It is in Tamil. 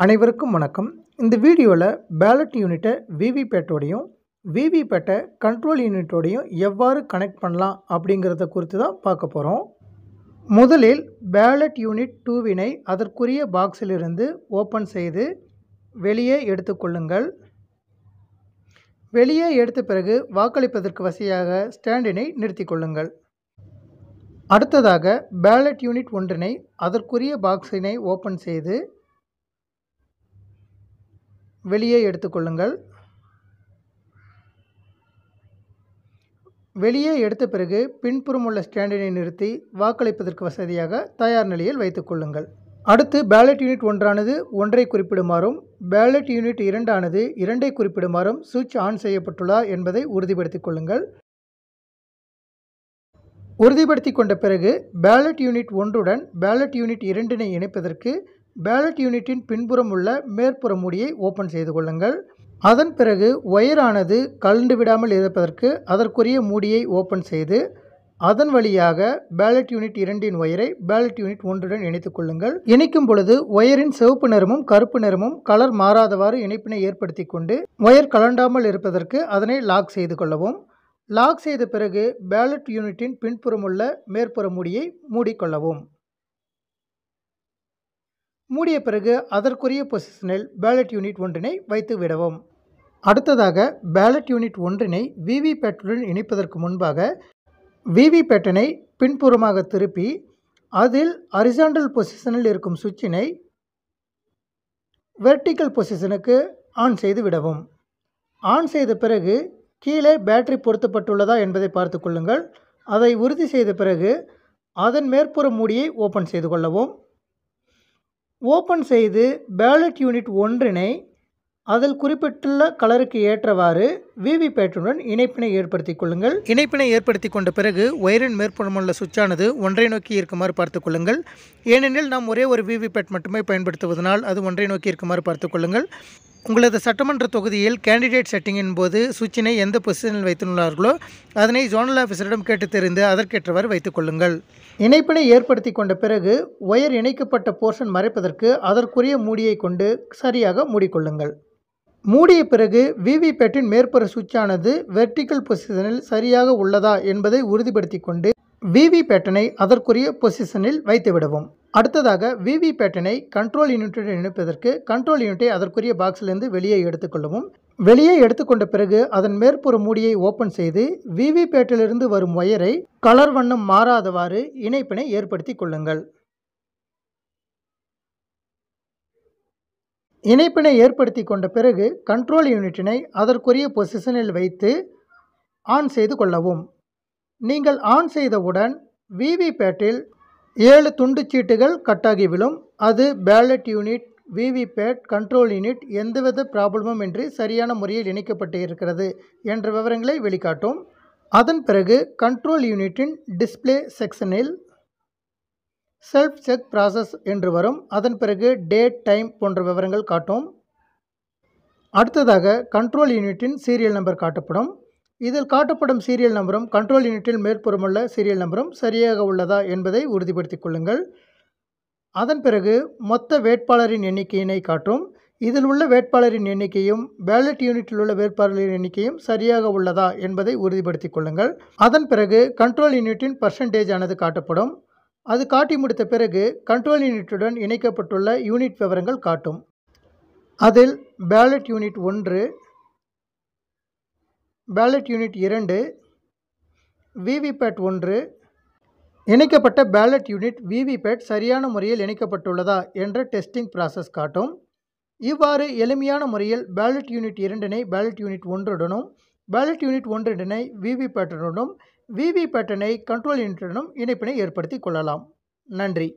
அனைவருக்கும் வணக்கம். இந்த வீடியோவில் பேலட் யூனிட்டை விவிபேட்டோடையும் விவிபேட்டை கண்ட்ரோல் யூனிட்டோடையும் எவ்வாறு கனெக்ட் பண்ணலாம் அப்படிங்கிறத குறித்து தான் பார்க்க போகிறோம். முதலில் பேலட் யூனிட் 2வினை அதற்குரிய பாக்ஸிலிருந்து ஓப்பன் செய்து வெளியே எடுத்துக்கொள்ளுங்கள். வெளியே எடுத்த பிறகு வாக்களிப்பதற்கு வசதியாக ஸ்டாண்டினை நிறுத்தி கொள்ளுங்கள். அடுத்ததாக பேலட் யூனிட் 1னை அதற்குரிய பாக்ஸினை ஓப்பன் செய்து வெளியே எடுத்துக்கொள்ளுங்கள். வெளியே எடுத்த பிறகு பின்புறம் உள்ள ஸ்டாண்டினை நிறுத்தி வாக்களிப்பதற்கு வசதியாக தயார் நிலையில் வைத்துக் கொள்ளுங்கள். அடுத்து பேலட் யூனிட் 1ஆனது 1ஐ குறிப்பிடுமாறும் பேலட் யூனிட் 2ஆனது 2ஐ குறிப்பிடுமாறும் சுவிட்ச் ஆன் செய்யப்பட்டுள்ளதா என்பதை உறுதிப்படுத்திக் கொள்ளுங்கள். உறுதிப்படுத்திக் கொண்ட பிறகு பேலட் யூனிட் 1உடன் பேலட் யூனிட் 2னை இணைப்பதற்கு பேலட் யூனிட்டின் பின்புறம் உள்ள மேற்புற மூடியை ஓப்பன் செய்து கொள்ளுங்கள். அதன் பிறகு ஒயரானது கலந்து விடாமல் இருப்பதற்கு அதற்குரிய மூடியை ஓப்பன் செய்து அதன் வழியாக பேலட் யூனிட் 2இன் ஒயரை பேலட் யூனிட் 1உடன் இணைத்துக் கொள்ளுங்கள். இணைக்கும் பொழுது ஒயரின் சிவப்பு நிறமும் கருப்பு நிறமும் கலர் மாறாதவாறு இணைப்பினை ஏற்படுத்தி கொண்டு ஒயர் கலண்டாமல் இருப்பதற்கு அதனை லாக் செய்து கொள்ளவும். லாக் செய்த பிறகு பேலட் யூனிட்டின் பின்புறம் உள்ள மேற்புற மூடியை மூடிக்கொள்ளவும். மூடிய பிறகு அதற்குரிய பொசிஷனில் பேலட் யூனிட் 1னை வைத்து விடவும். அடுத்ததாக பேலட் யூனிட் 1னை விவிபேட்டுடன் இணைப்பதற்கு முன்பாக விவிபேட்டனை பின்புறமாக திருப்பி அதில் ஹரிசாண்டல் பொசிஷனில் இருக்கும் சுவிட்சினை வெர்டிக்கல் பொசிஷனுக்கு ஆன் செய்து விடவும். ஆன் செய்த பிறகு கீழே பேட்டரி பொருத்தப்பட்டுள்ளதா என்பதை பார்த்து கொள்ளுங்கள். அதை உறுதி செய்த பிறகு அதன் மேற்புற மூடியை ஓப்பன் செய்து கொள்ளவும். ஓப்பன் செய்து பேலட் யூனிட் 1னை அதில் குறிப்பிட்டுள்ள கலருக்கு ஏற்றவாறு விவிபேட்டுடன் இணைப்பினை ஏற்படுத்திக் கொள்ளுங்கள். இணைப்பினை ஏற்படுத்தி கொண்ட பிறகு ஒயரின் மேற்புறமுள்ள சுவிட்சானது ஒன்றை நோக்கி இருக்குமாறு பார்த்து கொள்ளுங்கள். ஏனெனில் நாம் ஒரே ஒரு விவிபேட் மட்டுமே பயன்படுத்துவதனால் அது ஒன்றை நோக்கி இருக்குமாறு பார்த்து கொள்ளுங்கள். உங்களது சட்டமன்ற தொகுதியில் கேண்டிடேட் செட்டிங்கின் போது சுவிட்சினை எந்த பொசிஷனில் வைத்துள்ளார்களோ அதனை ஜோனல் ஆஃபீஸரிடம் கேட்டு தெரிந்து அதற்கேற்றவாறு வைத்துக் கொள்ளுங்கள். இணைப்பினை ஏற்படுத்தி கொண்ட பிறகு ஒயர் இணைக்கப்பட்ட போர்ஷன் மறைப்பதற்கு அதற்குரிய மூடியை கொண்டு சரியாக மூடிக்கொள்ளுங்கள். மூடிய பிறகு விவிபேட்டின் மேற்புற சுவிட்சானது வெர்டிக்கல் பொசிஷனில் சரியாக உள்ளதா என்பதை உறுதிப்படுத்தி கொண்டு விவிபேட்டனை அதற்குரிய பொசிஷனில் வைத்துவிடவும். அடுத்ததாக விவிபேட்டனை கண்ட்ரோல் யூனிட்டுடன் இணைப்பதற்கு கண்ட்ரோல் யூனிட்டை அதற்குரிய பாக்ஸிலிருந்து வெளியே எடுத்துக்கொள்ளவும். வெளியே எடுத்துக்கொண்ட பிறகு அதன் மேற்புற மூடியை ஓப்பன் செய்து விவிபேட்டிலிருந்து வரும் ஒயரை கலர் வண்ணம் மாறாதவாறு இணைப்பினை ஏற்படுத்தி கொள்ளுங்கள். இணைப்பினை ஏற்படுத்தி கொண்ட பிறகு கண்ட்ரோல் யூனிட்டினை அதற்குரிய பொசிஷனில் வைத்து ஆன் செய்து கொள்ளவும். நீங்கள் ஆன் செய்தவுடன் விவிபேட்டில் 7 துண்டு சீட்டுகள் கட்டாகி விழும். அது ballot unit VVPAT control unit எந்தவித ப்ராப்ளமும் இன்றி சரியான முறையில் இணைக்கப்பட்டு இருக்கிறது என்ற விவரங்களை வெளிக்காட்டும். அதன் பிறகு கண்ட்ரோல் யூனிட்டின் டிஸ்பிளே செக்ஷனில் செல்ஃப் செக் ப்ராசஸ் என்று வரும். அதன் பிறகு டேட் டைம் போன்ற விவரங்கள் காட்டும். அடுத்ததாக கண்ட்ரோல் யூனிட்டின் சீரியல் நம்பர் காட்டப்படும். இதில் காட்டப்படும் சீரியல் நம்பரும் கண்ட்ரோல் யூனிட்டில் மேற்புறமுள்ள சீரியல் நம்பரும் சரியாக உள்ளதா என்பதை உறுதிப்படுத்திக் கொள்ளுங்கள். அதன் பிறகு மொத்த வேட்பாளரின் எண்ணிக்கையினை காட்டும். இதில் உள்ள வேட்பாளரின் எண்ணிக்கையும் பேலட் யூனிட்டில் உள்ள வேட்பாளரின் எண்ணிக்கையும் சரியாக உள்ளதா என்பதை உறுதிப்படுத்திக் கொள்ளுங்கள். அதன் பிறகு கண்ட்ரோல் யூனிட்டின் பர்சன்டேஜ் ஆனது காட்டப்படும். அது காட்டி முடித்த பிறகு கண்ட்ரோல் யூனிட்டுடன் இணைக்கப்பட்டுள்ள யூனிட் விவரங்கள் காட்டும். அதில் ballot unit 1, ballot unit 2, VVPAT 1, இணைக்கப்பட்ட பேலட் யூனிட் விவிபேட் சரியான முறையில் இணைக்கப்பட்டுள்ளதா என்ற டெஸ்டிங் ப்ராசஸ் காட்டும். இவ்வாறு எளிமையான முறையில் பேலட் யூனிட் 2னை பேலட் யூனிட் 1உடனும் பேலட் யூனிட் 1னை விவிபேட்டுடனும் விவிபேட்டனை கண்ட்ரோல் யூனிட்டுடனும் இணைப்பினை ஏற்படுத்தி கொள்ளலாம். நன்றி.